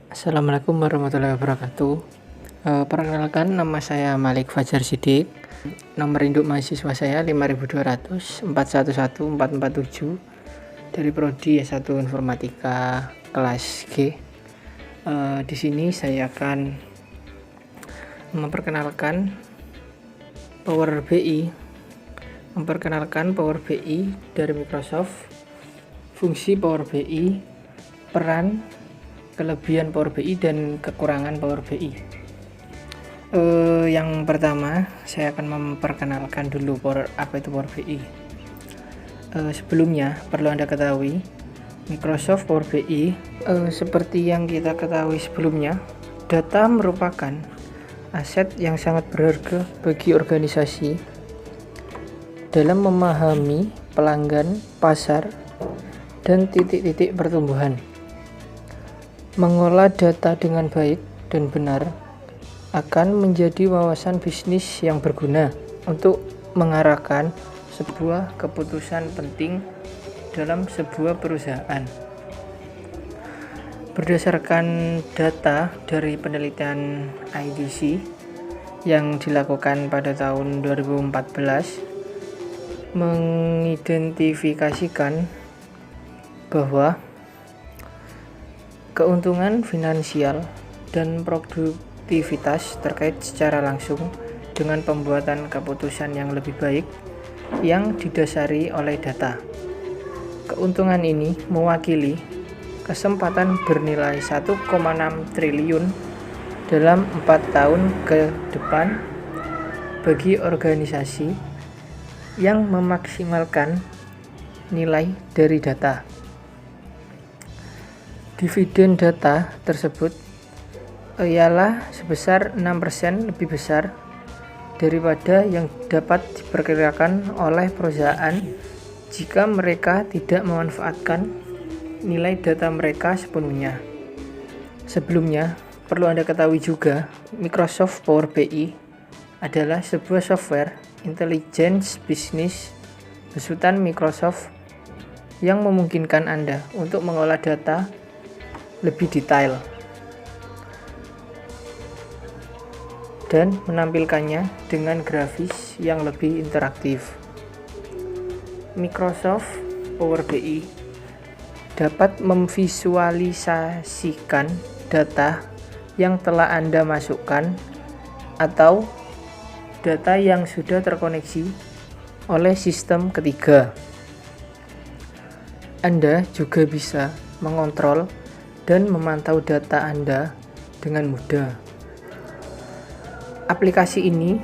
Assalamualaikum warahmatullahi wabarakatuh. Perkenalkan, nama saya Malik Fajar Sidik. Nomor induk mahasiswa saya 5200 411 447 dari prodi S1 Informatika kelas G. Di sini saya akan memperkenalkan Power BI dari Microsoft, fungsi Power BI, peran, kelebihan Power BI dan kekurangan Power BI. Yang pertama, saya akan memperkenalkan dulu apa itu Power BI. Sebelumnya perlu Anda ketahui, Microsoft Power BI seperti yang kita ketahui sebelumnya, data merupakan aset yang sangat berharga bagi organisasi dalam memahami pelanggan, pasar, dan titik-titik pertumbuhan. Mengolah data dengan baik dan benar akan menjadi wawasan bisnis yang berguna untuk mengarahkan sebuah keputusan penting dalam sebuah perusahaan. Berdasarkan data dari penelitian IDC yang dilakukan pada tahun 2014 mengidentifikasikan bahwa keuntungan finansial dan produktivitas terkait secara langsung dengan pembuatan keputusan yang lebih baik yang didasari oleh data. Keuntungan ini mewakili kesempatan bernilai 1,6 triliun dalam 4 tahun ke depan bagi organisasi yang memaksimalkan nilai dari data. Dividen data tersebut ialah sebesar 6% lebih besar daripada yang dapat diperkirakan oleh perusahaan jika mereka tidak memanfaatkan nilai data mereka sepenuhnya. Sebelumnya, perlu Anda ketahui juga, Microsoft Power BI adalah sebuah software intelligence bisnis besutan Microsoft yang memungkinkan Anda untuk mengolah data lebih detail dan menampilkannya dengan grafis yang lebih interaktif. Microsoft Power BI dapat memvisualisasikan data yang telah Anda masukkan atau data yang sudah terkoneksi oleh sistem ketiga. Anda juga bisa mengontrol dan memantau data Anda dengan mudah. Aplikasi ini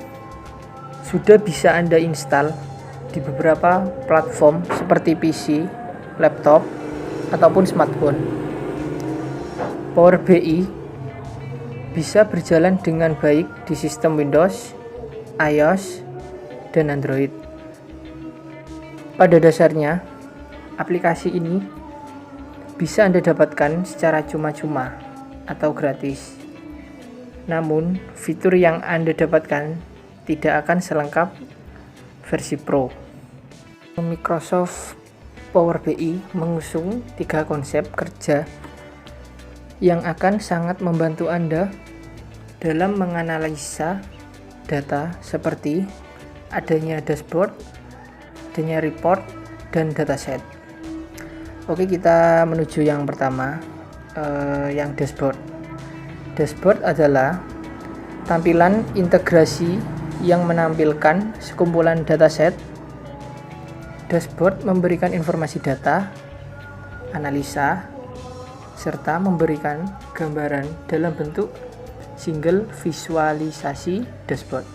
sudah bisa Anda install di beberapa platform seperti PC, laptop, ataupun smartphone. Power BI bisa berjalan dengan baik di sistem Windows, iOS, dan Android. Pada dasarnya, aplikasi ini bisa Anda dapatkan secara cuma-cuma atau gratis. Namun, fitur yang Anda dapatkan tidak akan selengkap versi Pro. Microsoft Power BI mengusung 3 konsep kerja yang akan sangat membantu Anda dalam menganalisa data seperti adanya dashboard, adanya report, dan dataset. Oke, kita menuju yang pertama, yang dashboard. Dashboard adalah tampilan integrasi yang menampilkan sekumpulan dataset. Dashboard memberikan informasi data, analisa, serta memberikan gambaran dalam bentuk single visualisasi dashboard.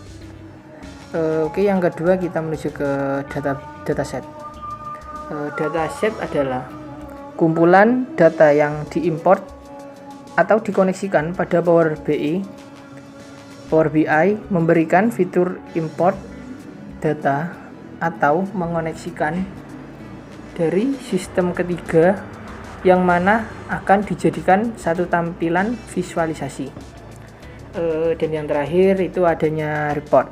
Oke, yang kedua kita menuju ke dataset. Dataset adalah kumpulan data yang diimport atau dikoneksikan pada Power BI. Power BI memberikan fitur import data atau mengoneksikan dari sistem ketiga yang mana akan dijadikan satu tampilan visualisasi. Dan yang terakhir itu adanya report.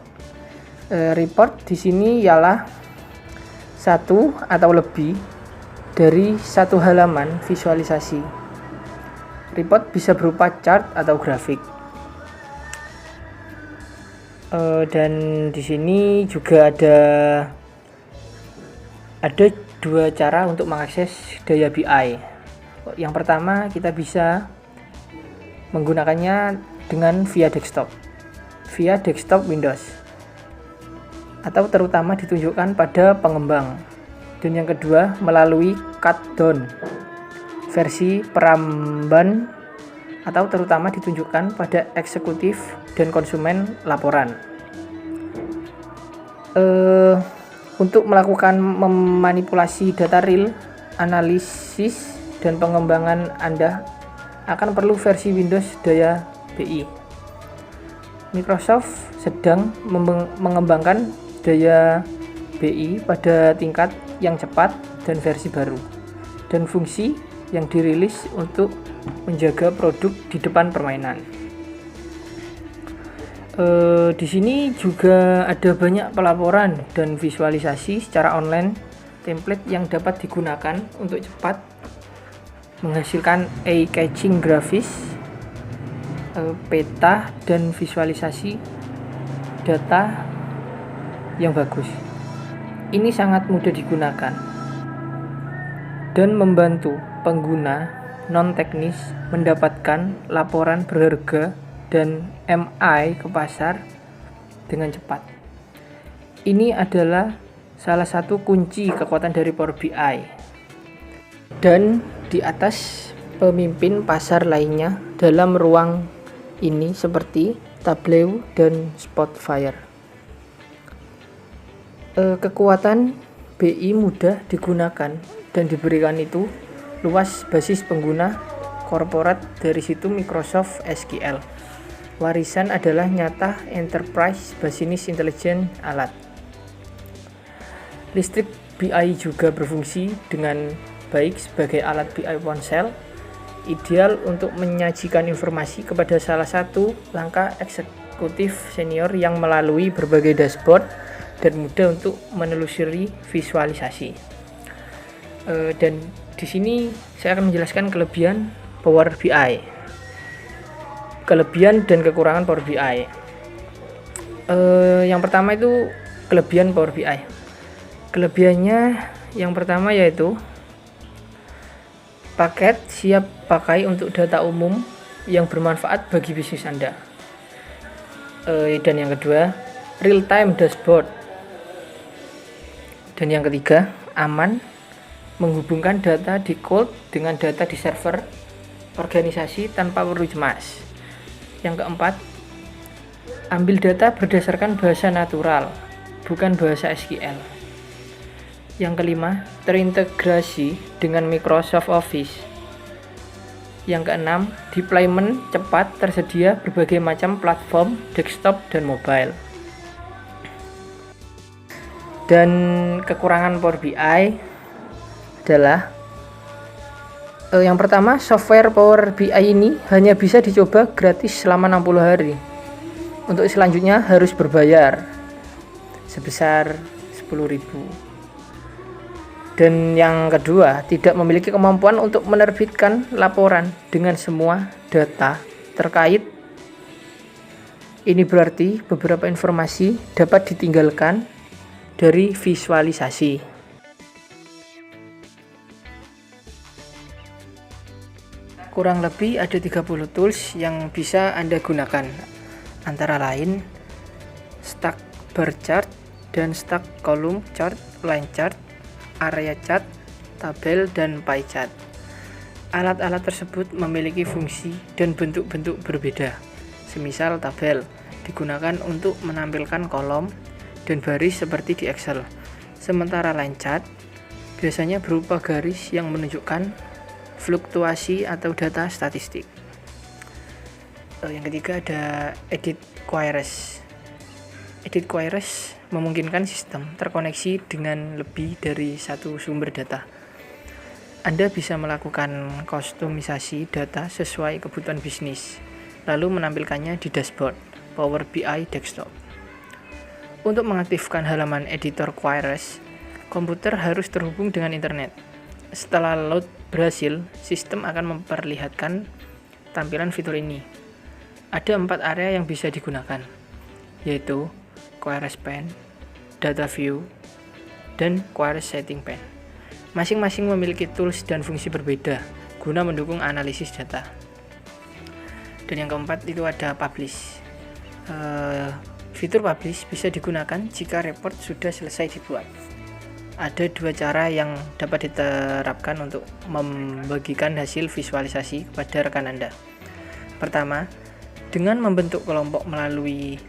Report di sini ialah satu atau lebih dari satu halaman visualisasi. Report bisa berupa chart atau grafik. Dan di sini juga ada dua cara untuk mengakses daya BI. Yang pertama, kita bisa menggunakannya dengan via desktop Windows, atau terutama ditunjukkan pada pengembang. Dan yang kedua, melalui Cutdown versi peramban, atau terutama ditunjukkan pada eksekutif dan konsumen laporan. Untuk melakukan memanipulasi data real, analisis dan pengembangan Anda akan perlu versi Windows daya BI. Microsoft sedang mengembangkan daya BI pada tingkat yang cepat dan versi baru, dan fungsi yang dirilis untuk menjaga produk di depan permainan. Di sini juga ada banyak pelaporan dan visualisasi secara online, template yang dapat digunakan untuk cepat menghasilkan eye-catching grafis, peta, dan visualisasi data yang bagus. Ini sangat mudah digunakan dan membantu pengguna non-teknis mendapatkan laporan berharga dan MI ke pasar dengan cepat. Ini adalah salah satu kunci kekuatan dari Power BI. Dan di atas pemimpin pasar lainnya dalam ruang ini seperti Tableau dan Spotfire. Kekuatan BI mudah digunakan dan diberikan itu luas basis pengguna korporat dari situ Microsoft SQL. Warisan adalah nyata enterprise business intelligence alat. Listrik BI juga berfungsi dengan baik sebagai alat BI ponsel, ideal untuk menyajikan informasi kepada salah satu langkah eksekutif senior yang melalui berbagai dashboard dan mudah untuk menelusuri visualisasi. Dan di sini saya akan menjelaskan kelebihan Power BI, kelebihan dan kekurangan Power BI. Yang pertama itu kelebihan Power BI. Kelebihannya yang pertama yaitu paket siap pakai untuk data umum yang bermanfaat bagi bisnis Anda. Dan yang kedua, real time dashboard. Dan yang ketiga, aman, menghubungkan data di cloud dengan data di server organisasi tanpa perlu cemas. Yang keempat, ambil data berdasarkan bahasa natural, bukan bahasa SQL. Yang kelima, terintegrasi dengan Microsoft Office. Yang keenam, deployment cepat, tersedia berbagai macam platform desktop dan mobile. Dan kekurangan Power BI adalah yang pertama, software Power BI ini hanya bisa dicoba gratis selama 60 hari. Untuk selanjutnya harus berbayar sebesar 10.000. Dan yang kedua, tidak memiliki kemampuan untuk menerbitkan laporan dengan semua data terkait. Ini berarti beberapa informasi dapat ditinggalkan dari visualisasi. Kurang lebih ada 30 tools yang bisa Anda gunakan, antara lain stack bar chart dan stack column chart, line chart, area chart, tabel, dan pie chart. Alat-alat tersebut memiliki fungsi dan bentuk-bentuk berbeda. Semisal tabel digunakan untuk menampilkan kolom dan baris seperti di Excel, sementara line chart biasanya berupa garis yang menunjukkan fluktuasi atau data statistik. Yang ketiga ada edit queries. Edit queries memungkinkan sistem terkoneksi dengan lebih dari satu sumber data. Anda bisa melakukan kustomisasi data sesuai kebutuhan bisnis, lalu menampilkannya di dashboard Power BI desktop. Untuk mengaktifkan halaman editor queries, komputer harus terhubung dengan internet. Setelah load berhasil, sistem akan memperlihatkan tampilan fitur ini. Ada 4 area yang bisa digunakan, yaitu Queries Pane, Data View, dan Queries Setting Pane. Masing-masing memiliki tools dan fungsi berbeda guna mendukung analisis data. Dan yang keempat itu ada Publish. Fitur Publish bisa digunakan jika report sudah selesai dibuat. Ada 2 cara yang dapat diterapkan untuk membagikan hasil visualisasi kepada rekan Anda. Pertama, dengan membentuk kelompok melalui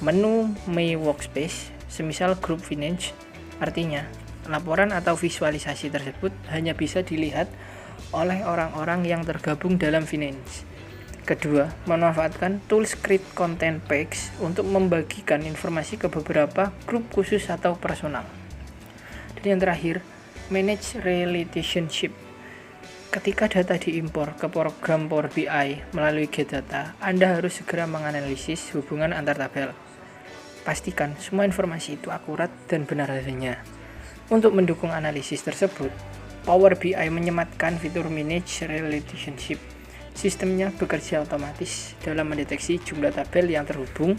menu My Workspace, semisal Group Finance. Artinya, laporan atau visualisasi tersebut hanya bisa dilihat oleh orang-orang yang tergabung dalam Finance. Kedua, memanfaatkan tools Create Content Packs untuk membagikan informasi ke beberapa grup khusus atau personal. Dan yang terakhir, Manage Relationship. Ketika data diimpor ke program Power BI melalui Get Data, Anda harus segera menganalisis hubungan antar tabel. Pastikan semua informasi itu akurat dan benar adanya. Untuk mendukung analisis tersebut, Power BI menyematkan fitur Manage Relationship. Sistemnya bekerja otomatis dalam mendeteksi jumlah tabel yang terhubung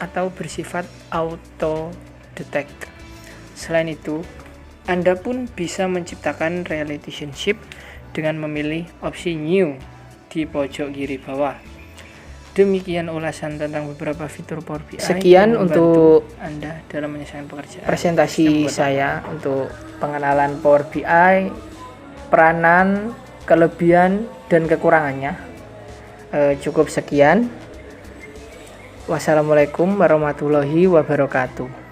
atau bersifat auto-detect. Selain itu, Anda pun bisa menciptakan relationship dengan memilih opsi New di pojok kiri bawah. Demikian ulasan tentang beberapa fitur Power BI. Sekian untuk Anda dalam menyelesaikan pekerjaan. Presentasi saya untuk pengenalan Power BI, peranan, kelebihan, dan kekurangannya. Cukup sekian. Wassalamualaikum warahmatullahi wabarakatuh.